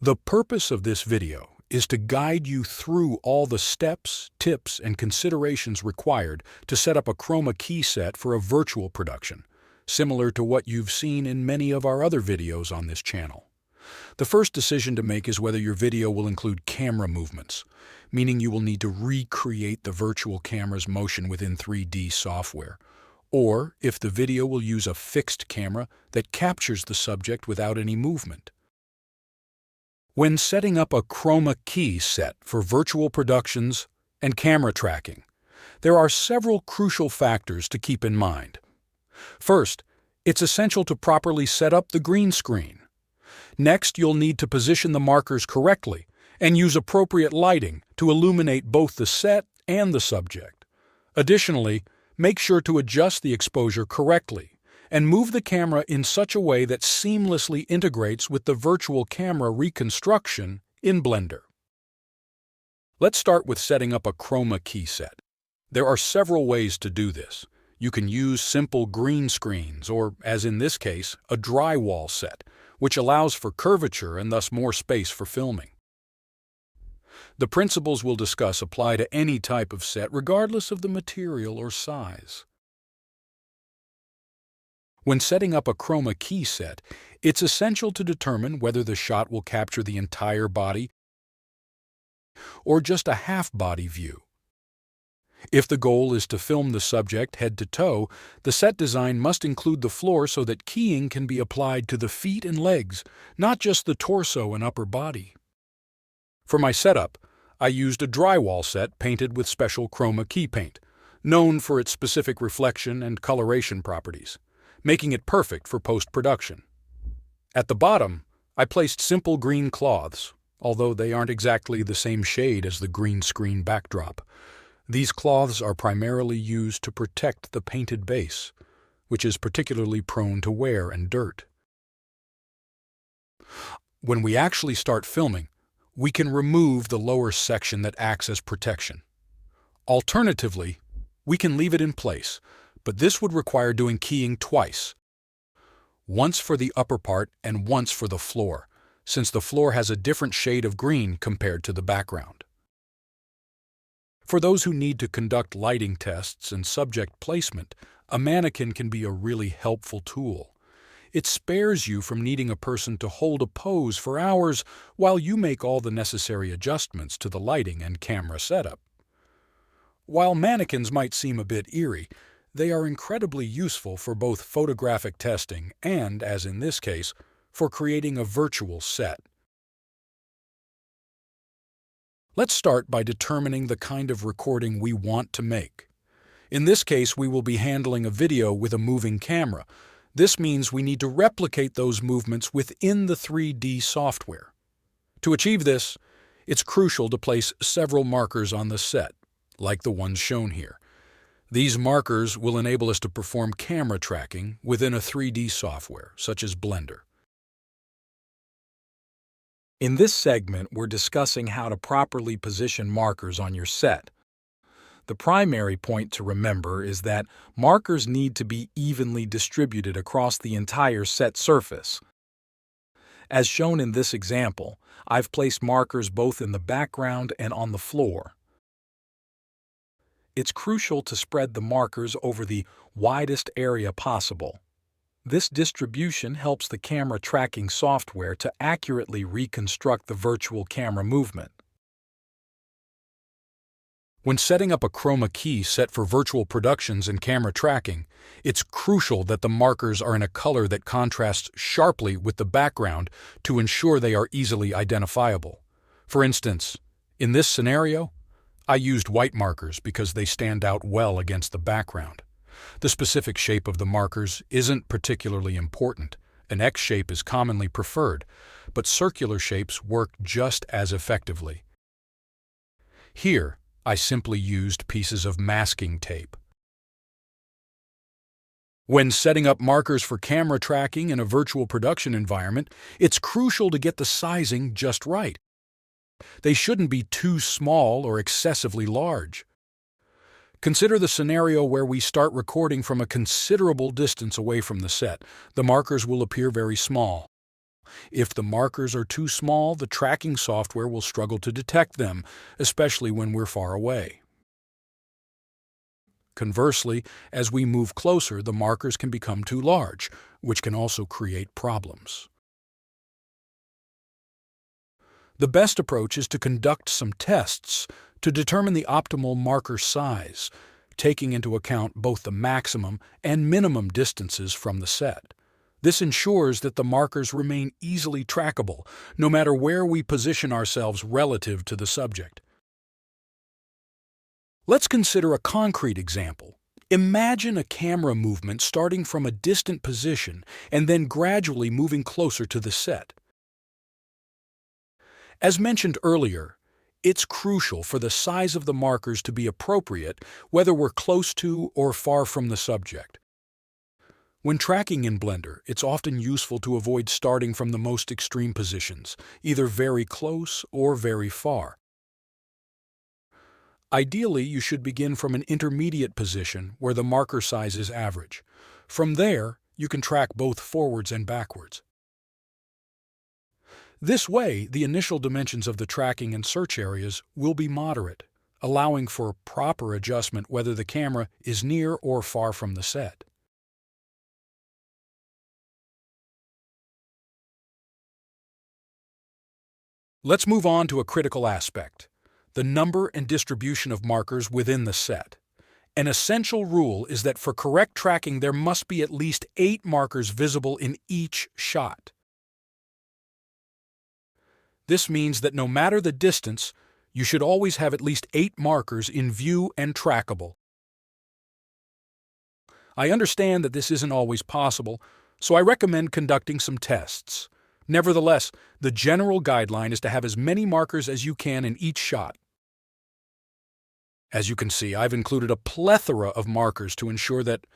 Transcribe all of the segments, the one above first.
The purpose of this video is to guide you through all the steps, tips, and considerations required to set up a Chroma key set for a virtual production, similar to what you've seen in many of our other videos on this channel. The first decision to make is whether your video will include camera movements, meaning you will need to recreate the virtual camera's motion within 3D software, or if the video will use a fixed camera that captures the subject without any movement. When setting up a Chroma key set for virtual productions and camera tracking, there are several crucial factors to keep in mind. First, it's essential to properly set up the green screen. Next, you'll need to position the markers correctly and use appropriate lighting to illuminate both the set and the subject. Additionally, make sure to adjust the exposure correctly and move the camera in such a way that seamlessly integrates with the virtual camera reconstruction in Blender. Let's start with setting up a Chroma key set. There are several ways to do this. You can use simple green screens or, as in this case, a drywall set, which allows for curvature and thus more space for filming. The principles we'll discuss apply to any type of set regardless of the material or size. When setting up a Chroma key set, it's essential to determine whether the shot will capture the entire body or just a half-body view. If the goal is to film the subject head to toe, the set design must include the floor so that keying can be applied to the feet and legs, not just the torso and upper body. For my setup, I used a drywall set painted with special Chroma key paint, known for its specific reflection and coloration properties, making it perfect for post-production. At the bottom, I placed simple green cloths, although they aren't exactly the same shade as the green screen backdrop. These cloths are primarily used to protect the painted base, which is particularly prone to wear and dirt. When we actually start filming, we can remove the lower section that acts as protection. Alternatively, we can leave it in place, but this would require doing keying twice, once for the upper part and once for the floor, since the floor has a different shade of green compared to the background. For those who need to conduct lighting tests and subject placement, a mannequin can be a really helpful tool. It spares you from needing a person to hold a pose for hours while you make all the necessary adjustments to the lighting and camera setup. While mannequins might seem a bit eerie, they are incredibly useful for both photographic testing and, as in this case, for creating a virtual set. Let's start by determining the kind of recording we want to make. In this case, we will be handling a video with a moving camera. This means we need to replicate those movements within the 3D software. To achieve this, it's crucial to place several markers on the set, like the ones shown here. These markers will enable us to perform camera tracking within a 3D software, such as Blender. In this segment, we're discussing how to properly position markers on your set. The primary point to remember is that markers need to be evenly distributed across the entire set surface. As shown in this example, I've placed markers both in the background and on the floor. It's crucial to spread the markers over the widest area possible. This distribution helps the camera tracking software to accurately reconstruct the virtual camera movement. When setting up a Chroma key set for virtual productions and camera tracking, it's crucial that the markers are in a color that contrasts sharply with the background to ensure they are easily identifiable. For instance, in this scenario, I used white markers because they stand out well against the background. The specific shape of the markers isn't particularly important. An X shape is commonly preferred, but circular shapes work just as effectively. Here, I simply used pieces of masking tape. When setting up markers for camera tracking in a virtual production environment, it's crucial to get the sizing just right. They shouldn't be too small or excessively large. Consider the scenario where we start recording from a considerable distance away from the set. The markers will appear very small. If the markers are too small, the tracking software will struggle to detect them, especially when we're far away. Conversely, as we move closer, the markers can become too large, which can also create problems. The best approach is to conduct some tests to determine the optimal marker size, taking into account both the maximum and minimum distances from the set. This ensures that the markers remain easily trackable, no matter where we position ourselves relative to the subject. Let's consider a concrete example. Imagine a camera movement starting from a distant position and then gradually moving closer to the set. As mentioned earlier, it's crucial for the size of the markers to be appropriate, whether we're close to or far from the subject. When tracking in Blender, it's often useful to avoid starting from the most extreme positions, either very close or very far. Ideally, you should begin from an intermediate position where the marker size is average. From there, you can track both forwards and backwards. This way, the initial dimensions of the tracking and search areas will be moderate, allowing for proper adjustment whether the camera is near or far from the set. Let's move on to a critical aspect: the number and distribution of markers within the set. An essential rule is that for correct tracking there must be at least 8 markers visible in each shot. This means that no matter the distance, you should always have at least 8 markers in view and trackable. I understand that this isn't always possible, so I recommend conducting some tests. Nevertheless, the general guideline is to have as many markers as you can in each shot. As you can see, I've included a plethora of markers to ensure that,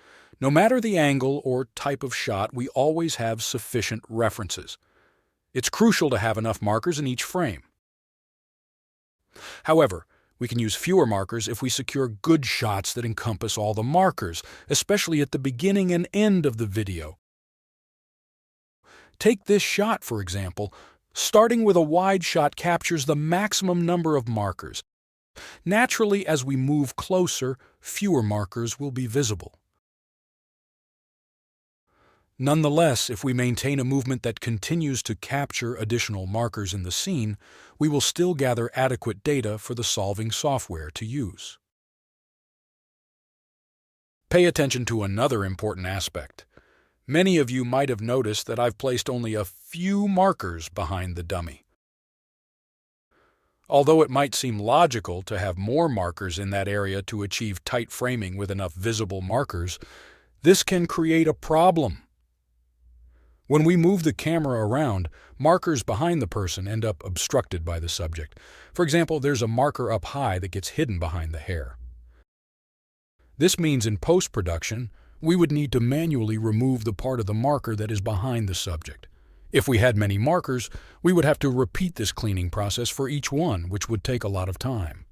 no matter the angle or type of shot, we always have sufficient references. It's crucial to have enough markers in each frame. However, we can use fewer markers if we secure good shots that encompass all the markers, especially at the beginning and end of the video. Take this shot, for example. Starting with a wide shot captures the maximum number of markers. Naturally, as we move closer, fewer markers will be visible. Nonetheless, if we maintain a movement that continues to capture additional markers in the scene, we will still gather adequate data for the solving software to use. Pay attention to another important aspect. Many of you might have noticed that I've placed only a few markers behind the dummy. Although it might seem logical to have more markers in that area to achieve tight framing with enough visible markers, this can create a problem. When we move the camera around, markers behind the person end up obstructed by the subject. For example, there's a marker up high that gets hidden behind the hair. This means in post-production, we would need to manually remove the part of the marker that is behind the subject. If we had many markers, we would have to repeat this cleaning process for each one, which would take a lot of time.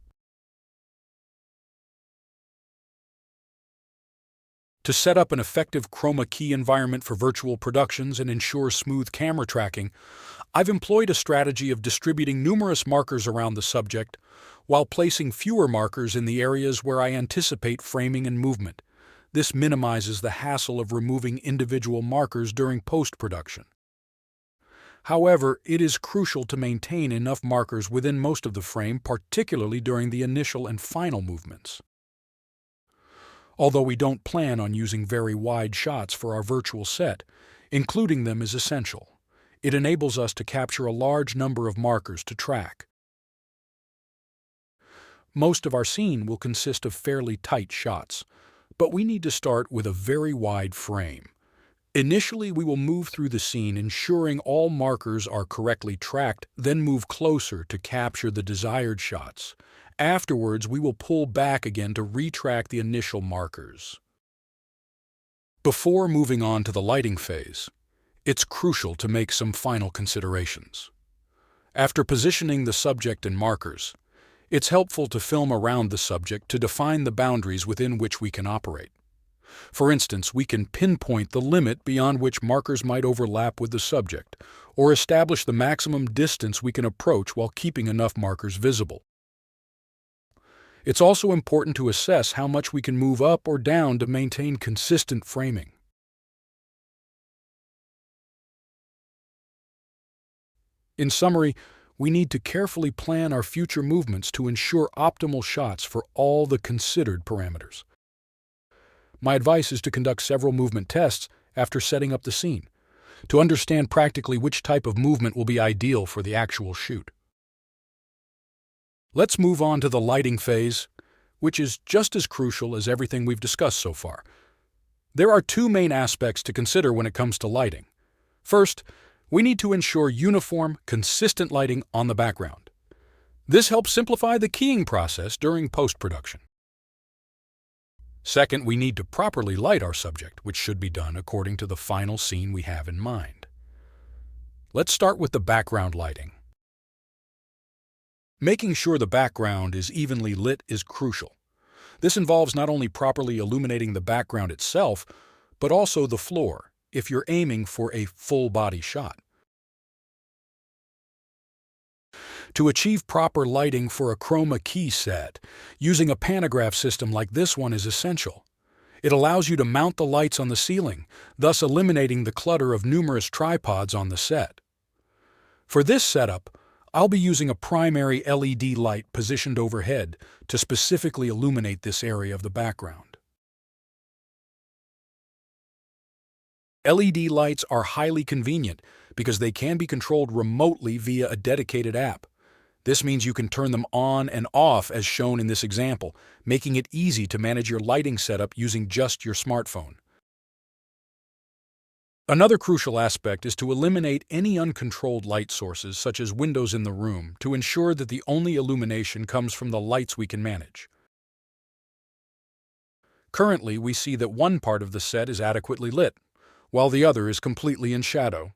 To set up an effective Chroma key environment for virtual productions and ensure smooth camera tracking, I've employed a strategy of distributing numerous markers around the subject while placing fewer markers in the areas where I anticipate framing and movement. This minimizes the hassle of removing individual markers during post-production. However, it is crucial to maintain enough markers within most of the frame, particularly during the initial and final movements. Although we don't plan on using very wide shots for our virtual set, including them is essential. It enables us to capture a large number of markers to track. Most of our scene will consist of fairly tight shots, but we need to start with a very wide frame. Initially, we will move through the scene ensuring all markers are correctly tracked, then move closer to capture the desired shots. Afterwards, we will pull back again to retrack the initial markers. Before moving on to the lighting phase, it's crucial to make some final considerations. After positioning the subject and markers, it's helpful to film around the subject to define the boundaries within which we can operate. For instance, we can pinpoint the limit beyond which markers might overlap with the subject, or establish the maximum distance we can approach while keeping enough markers visible. It's also important to assess how much we can move up or down to maintain consistent framing. In summary, we need to carefully plan our future movements to ensure optimal shots for all the considered parameters. My advice is to conduct several movement tests after setting up the scene, to understand practically which type of movement will be ideal for the actual shoot. Let's move on to the lighting phase, which is just as crucial as everything we've discussed so far. There are two main aspects to consider when it comes to lighting. First, we need to ensure uniform, consistent lighting on the background. This helps simplify the keying process during post-production. Second, we need to properly light our subject, which should be done according to the final scene we have in mind. Let's start with the background lighting. Making sure the background is evenly lit is crucial. This involves not only properly illuminating the background itself, but also the floor, if you're aiming for a full-body shot. To achieve proper lighting for a Chroma key set, using a pantograph system like this one is essential. It allows you to mount the lights on the ceiling, thus eliminating the clutter of numerous tripods on the set. For this setup, I'll be using a primary LED light positioned overhead to specifically illuminate this area of the background. LED lights are highly convenient because they can be controlled remotely via a dedicated app. This means you can turn them on and off as shown in this example, making it easy to manage your lighting setup using just your smartphone. Another crucial aspect is to eliminate any uncontrolled light sources, such as windows in the room, to ensure that the only illumination comes from the lights we can manage. Currently, we see that one part of the set is adequately lit, while the other is completely in shadow.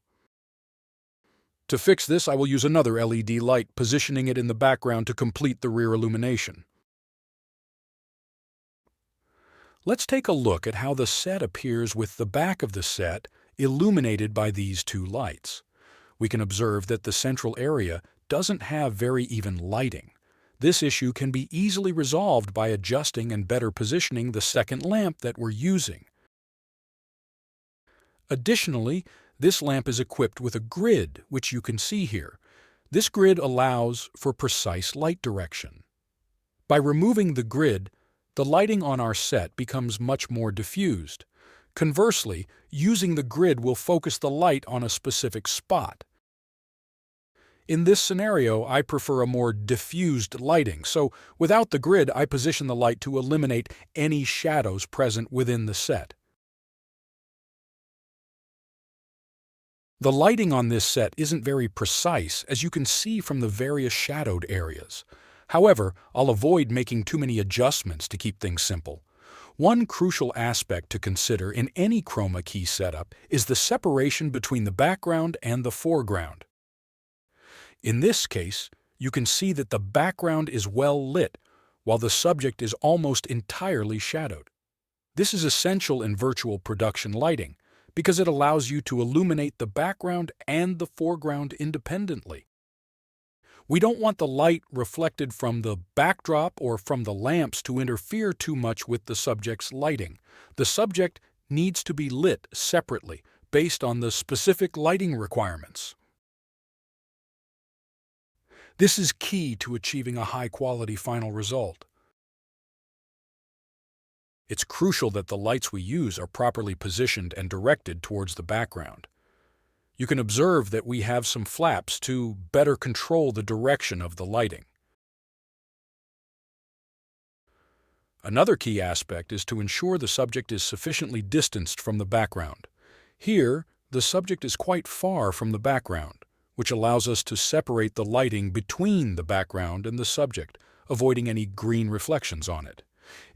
To fix this, I will use another LED light, positioning it in the background to complete the rear illumination. Let's take a look at how the set appears with the back of the set illuminated by these two lights. We can observe that the central area doesn't have very even lighting. This issue can be easily resolved by adjusting and better positioning the second lamp that we're using. Additionally, this lamp is equipped with a grid, which you can see here. This grid allows for precise light direction. By removing the grid, the lighting on our set becomes much more diffused. Conversely, using the grid will focus the light on a specific spot. In this scenario, I prefer a more diffused lighting, so without the grid, I position the light to eliminate any shadows present within the set. The lighting on this set isn't very precise, as you can see from the various shadowed areas. However, I'll avoid making too many adjustments to keep things simple. One crucial aspect to consider in any Chroma key setup is the separation between the background and the foreground. In this case, you can see that the background is well lit, while the subject is almost entirely shadowed. This is essential in virtual production lighting, because it allows you to illuminate the background and the foreground independently. We don't want the light reflected from the backdrop or from the lamps to interfere too much with the subject's lighting. The subject needs to be lit separately, based on the specific lighting requirements. This is key to achieving a high-quality final result. It's crucial that the lights we use are properly positioned and directed towards the background. You can observe that we have some flaps to better control the direction of the lighting. Another key aspect is to ensure the subject is sufficiently distanced from the background. Here, the subject is quite far from the background, which allows us to separate the lighting between the background and the subject, avoiding any green reflections on it.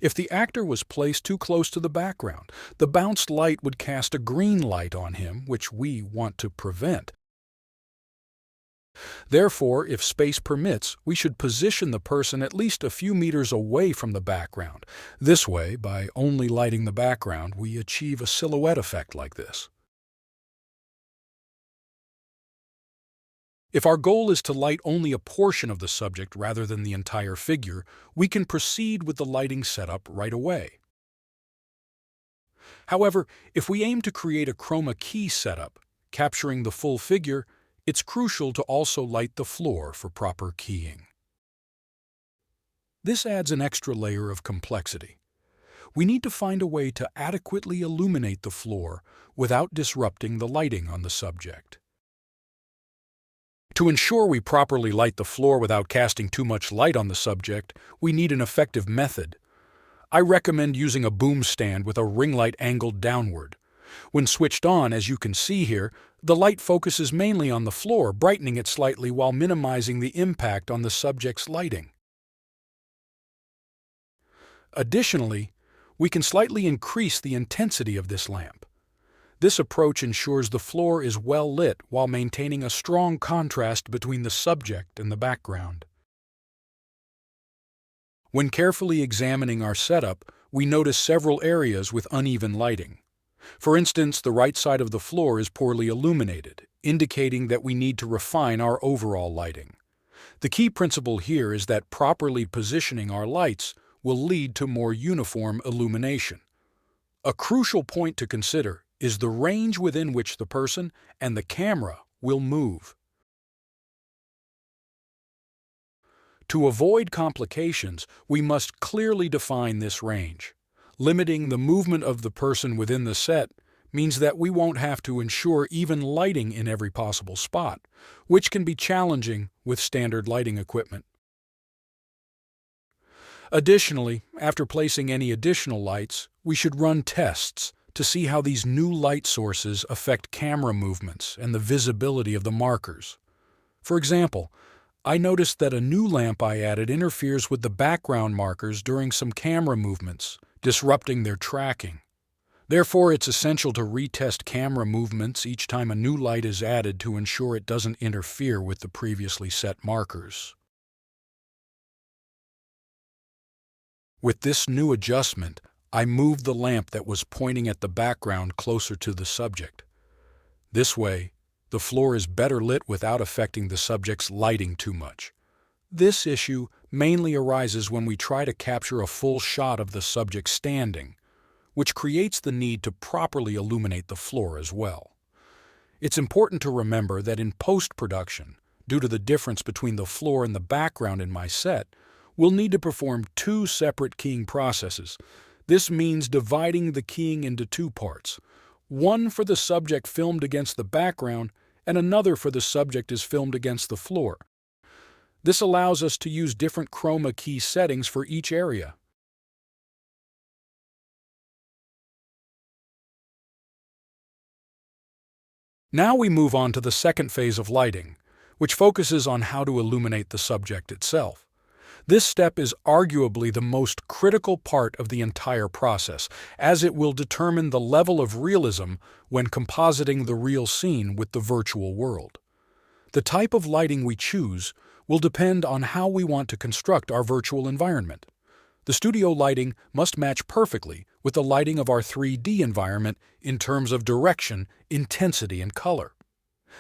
If the actor was placed too close to the background, the bounced light would cast a green light on him, which we want to prevent. Therefore, if space permits, we should position the person at least a few meters away from the background. This way, by only lighting the background, we achieve a silhouette effect like this. If our goal is to light only a portion of the subject rather than the entire figure, we can proceed with the lighting setup right away. However, if we aim to create a chroma key setup, capturing the full figure, it's crucial to also light the floor for proper keying. This adds an extra layer of complexity. We need to find a way to adequately illuminate the floor without disrupting the lighting on the subject. To ensure we properly light the floor without casting too much light on the subject, we need an effective method. I recommend using a boom stand with a ring light angled downward. When switched on, as you can see here, the light focuses mainly on the floor, brightening it slightly while minimizing the impact on the subject's lighting. Additionally, we can slightly increase the intensity of this lamp. This approach ensures the floor is well lit while maintaining a strong contrast between the subject and the background. When carefully examining our setup, we notice several areas with uneven lighting. For instance, the right side of the floor is poorly illuminated, indicating that we need to refine our overall lighting. The key principle here is that properly positioning our lights will lead to more uniform illumination. A crucial point to consider is the range within which the person and the camera will move. To avoid complications, we must clearly define this range. Limiting the movement of the person within the set means that we won't have to ensure even lighting in every possible spot, which can be challenging with standard lighting equipment. Additionally, after placing any additional lights, we should run tests to see how these new light sources affect camera movements and the visibility of the markers. For example, I noticed that a new lamp I added interferes with the background markers during some camera movements, disrupting their tracking. Therefore, it's essential to retest camera movements each time a new light is added to ensure it doesn't interfere with the previously set markers. With this new adjustment, I moved the lamp that was pointing at the background closer to the subject. This way, the floor is better lit without affecting the subject's lighting too much. This issue mainly arises when we try to capture a full shot of the subject standing, which creates the need to properly illuminate the floor as well. It's important to remember that in post-production, due to the difference between the floor and the background in my set, we'll need to perform two separate keying processes. This means dividing the keying into two parts, one for the subject filmed against the background and another for the subject is filmed against the floor. This allows us to use different chroma key settings for each area. Now we move on to the second phase of lighting, which focuses on how to illuminate the subject itself. This step is arguably the most critical part of the entire process, as it will determine the level of realism when compositing the real scene with the virtual world. The type of lighting we choose will depend on how we want to construct our virtual environment. The studio lighting must match perfectly with the lighting of our 3D environment in terms of direction, intensity, and color.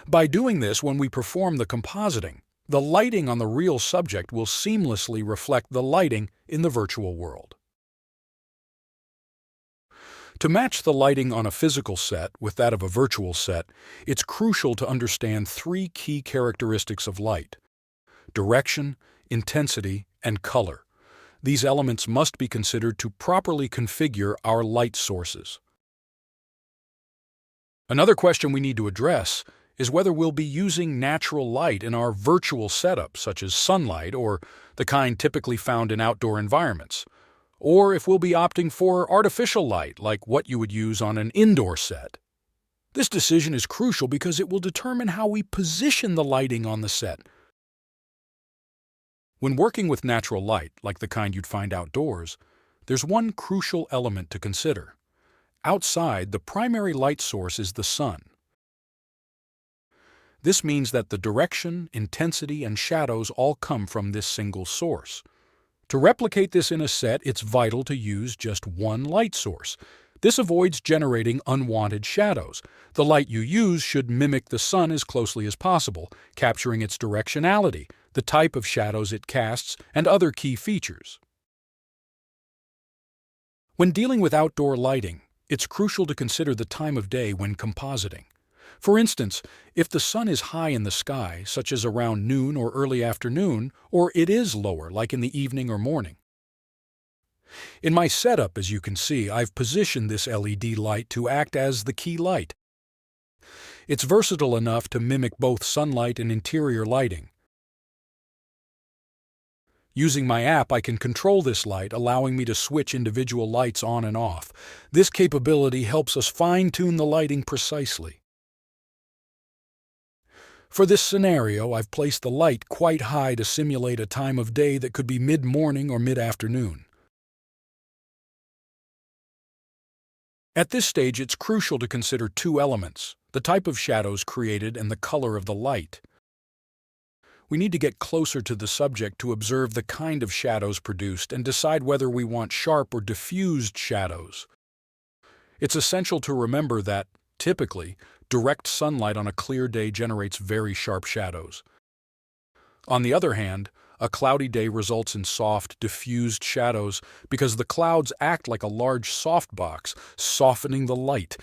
By doing this, when we perform the compositing, the lighting on the real subject will seamlessly reflect the lighting in the virtual world. To match the lighting on a physical set with that of a virtual set, it's crucial to understand three key characteristics of light: direction, intensity, and color. These elements must be considered to properly configure our light sources. Another question we need to address is whether we'll be using natural light in our virtual setup, such as sunlight or the kind typically found in outdoor environments, or if we'll be opting for artificial light like what you would use on an indoor set. This decision is crucial because it will determine how we position the lighting on the set. When working with natural light, like the kind you'd find outdoors, there's one crucial element to consider. Outside, the primary light source is the sun. This means that the direction, intensity, and shadows all come from this single source. To replicate this in a set, it's vital to use just one light source. This avoids generating unwanted shadows. The light you use should mimic the sun as closely as possible, capturing its directionality, the type of shadows it casts, and other key features. When dealing with outdoor lighting, it's crucial to consider the time of day when compositing. For instance, if the sun is high in the sky, such as around noon or early afternoon, or it is lower, like in the evening or morning. In my setup, as you can see, I've positioned this LED light to act as the key light. It's versatile enough to mimic both sunlight and interior lighting. Using my app, I can control this light, allowing me to switch individual lights on and off. This capability helps us fine-tune the lighting precisely. For this scenario, I've placed the light quite high to simulate a time of day that could be mid-morning or mid-afternoon. At this stage, it's crucial to consider two elements: the type of shadows created and the color of the light. We need to get closer to the subject to observe the kind of shadows produced and decide whether we want sharp or diffused shadows. It's essential to remember that, typically, direct sunlight on a clear day generates very sharp shadows. On the other hand, a cloudy day results in soft, diffused shadows because the clouds act like a large softbox, softening the light.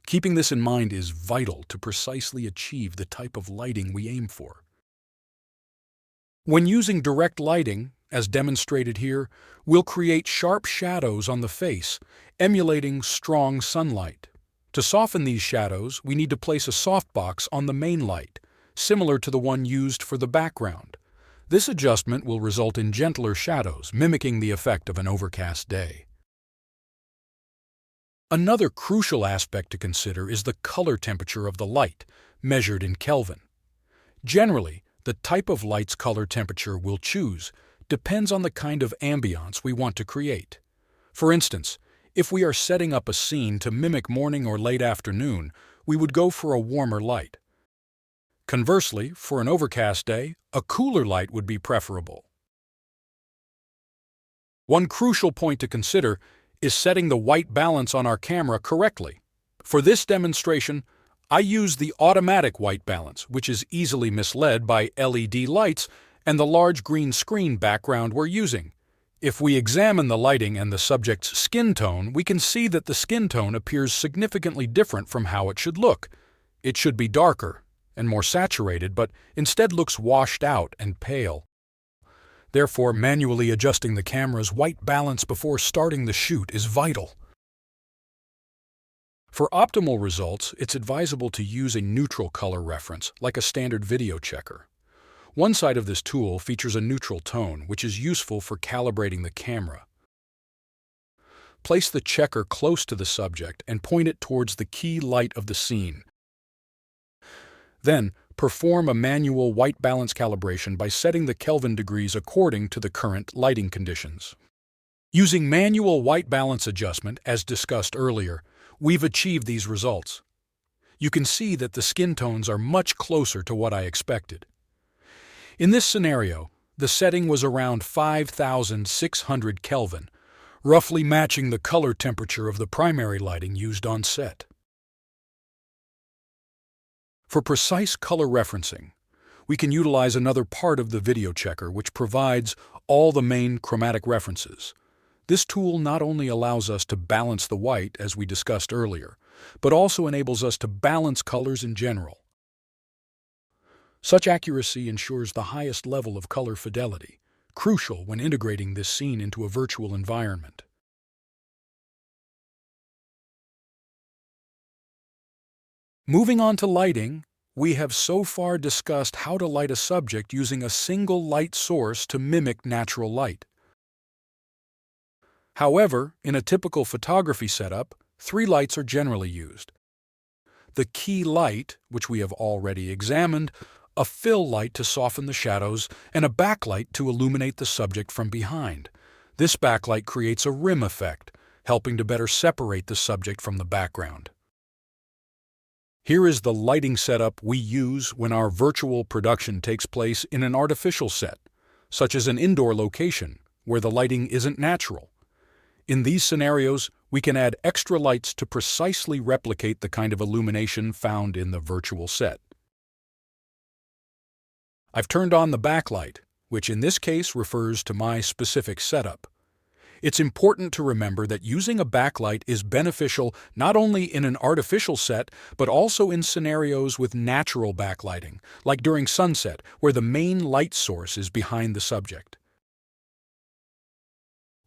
Keeping this in mind is vital to precisely achieve the type of lighting we aim for. When using direct lighting, as demonstrated here, we'll create sharp shadows on the face, emulating strong sunlight. To soften these shadows, we need to place a softbox on the main light, similar to the one used for the background. This adjustment will result in gentler shadows, mimicking the effect of an overcast day. Another crucial aspect to consider is the color temperature of the light, measured in Kelvin. Generally, the type of light's color temperature we'll choose depends on the kind of ambiance we want to create. For instance, if we are setting up a scene to mimic morning or late afternoon, we would go for a warmer light. Conversely, for an overcast day, a cooler light would be preferable. One crucial point to consider is setting the white balance on our camera correctly. For this demonstration, I use the automatic white balance, which is easily misled by LED lights and the large green screen background we're using. If we examine the lighting and the subject's skin tone, we can see that the skin tone appears significantly different from how it should look. It should be darker and more saturated, but instead looks washed out and pale. Therefore, manually adjusting the camera's white balance before starting the shoot is vital. For optimal results, it's advisable to use a neutral color reference, like a standard video checker. One side of this tool features a neutral tone, which is useful for calibrating the camera. Place the checker close to the subject and point it towards the key light of the scene. Then, perform a manual white balance calibration by setting the Kelvin degrees according to the current lighting conditions. Using manual white balance adjustment, as discussed earlier, we've achieved these results. You can see that the skin tones are much closer to what I expected. In this scenario, the setting was around 5,600 Kelvin, roughly matching the color temperature of the primary lighting used on set. For precise color referencing, we can utilize another part of the video checker, which provides all the main chromatic references. This tool not only allows us to balance the white, as we discussed earlier, but also enables us to balance colors in general. Such accuracy ensures the highest level of color fidelity, crucial when integrating this scene into a virtual environment. Moving on to lighting, we have so far discussed how to light a subject using a single light source to mimic natural light. However, in a typical photography setup, 3 lights are generally used. The key light, which we have already examined, a fill light to soften the shadows, and a backlight to illuminate the subject from behind. This backlight creates a rim effect, helping to better separate the subject from the background. Here is the lighting setup we use when our virtual production takes place in an artificial set, such as an indoor location where the lighting isn't natural. In these scenarios, we can add extra lights to precisely replicate the kind of illumination found in the virtual set. I've turned on the backlight, which in this case refers to my specific setup. It's important to remember that using a backlight is beneficial not only in an artificial set, but also in scenarios with natural backlighting, like during sunset, where the main light source is behind the subject.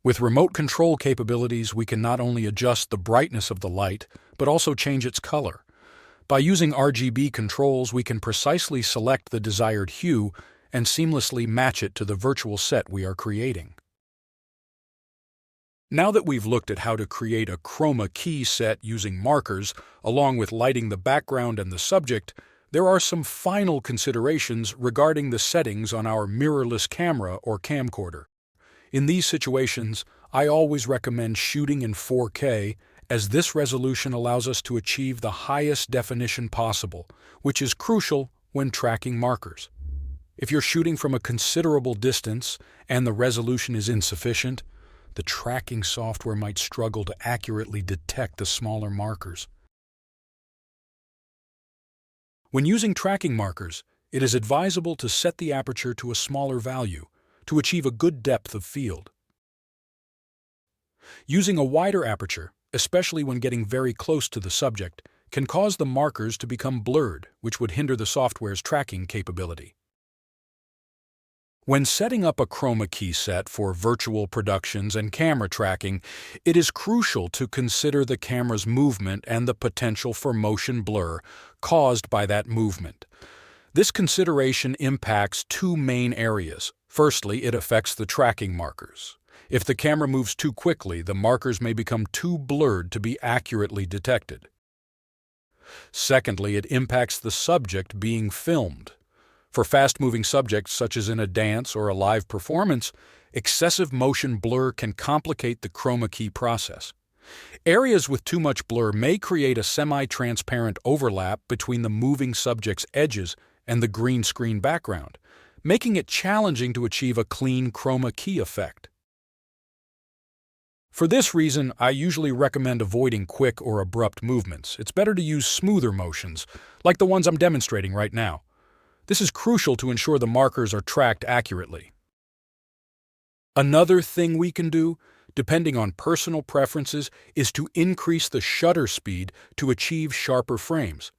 With remote control capabilities, we can not only adjust the brightness of the light, but also change its color. By using RGB controls, we can precisely select the desired hue and seamlessly match it to the virtual set we are creating. Now that we've looked at how to create a chroma key set using markers, along with lighting the background and the subject, there are some final considerations regarding the settings on our mirrorless camera or camcorder. In these situations, I always recommend shooting in 4K, as this resolution allows us to achieve the highest definition possible, which is crucial when tracking markers. If you're shooting from a considerable distance and the resolution is insufficient, the tracking software might struggle to accurately detect the smaller markers. When using tracking markers, it is advisable to set the aperture to a smaller value to achieve a good depth of field. Using a wider aperture, especially when getting very close to the subject, can cause the markers to become blurred, which would hinder the software's tracking capability. When setting up a chroma key set for virtual productions and camera tracking, it is crucial to consider the camera's movement and the potential for motion blur caused by that movement. This consideration impacts two main areas. Firstly, it affects the tracking markers. If the camera moves too quickly, the markers may become too blurred to be accurately detected. Secondly, it impacts the subject being filmed. For fast-moving subjects, such as in a dance or a live performance, excessive motion blur can complicate the chroma key process. Areas with too much blur may create a semi-transparent overlap between the moving subject's edges and the green screen background, making it challenging to achieve a clean chroma key effect. For this reason, I usually recommend avoiding quick or abrupt movements. It's better to use smoother motions, like the ones I'm demonstrating right now. This is crucial to ensure the markers are tracked accurately. Another thing we can do, depending on personal preferences, is to increase the shutter speed to achieve sharper frames.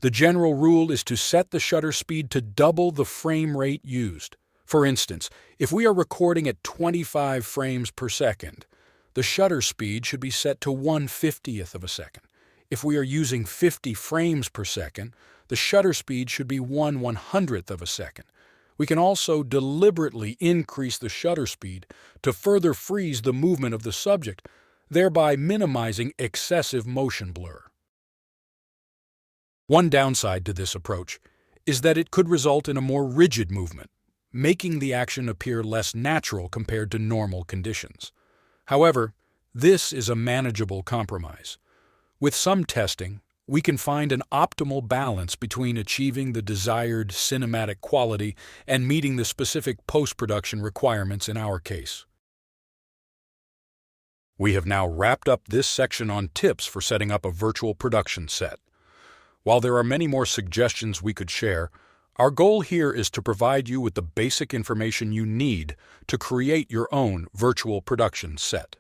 The general rule is to set the shutter speed to double the frame rate used. For instance, if we are recording at 25 frames per second, the shutter speed should be set to 1/50th of a second. If we are using 50 frames per second, the shutter speed should be 1/100th of a second. We can also deliberately increase the shutter speed to further freeze the movement of the subject, thereby minimizing excessive motion blur. One downside to this approach is that it could result in a more rigid movement, making the action appear less natural compared to normal conditions. However, this is a manageable compromise. With some testing, we can find an optimal balance between achieving the desired cinematic quality and meeting the specific post-production requirements in our case. We have now wrapped up this section on tips for setting up a virtual production set. While there are many more suggestions we could share, our goal here is to provide you with the basic information you need to create your own virtual production set.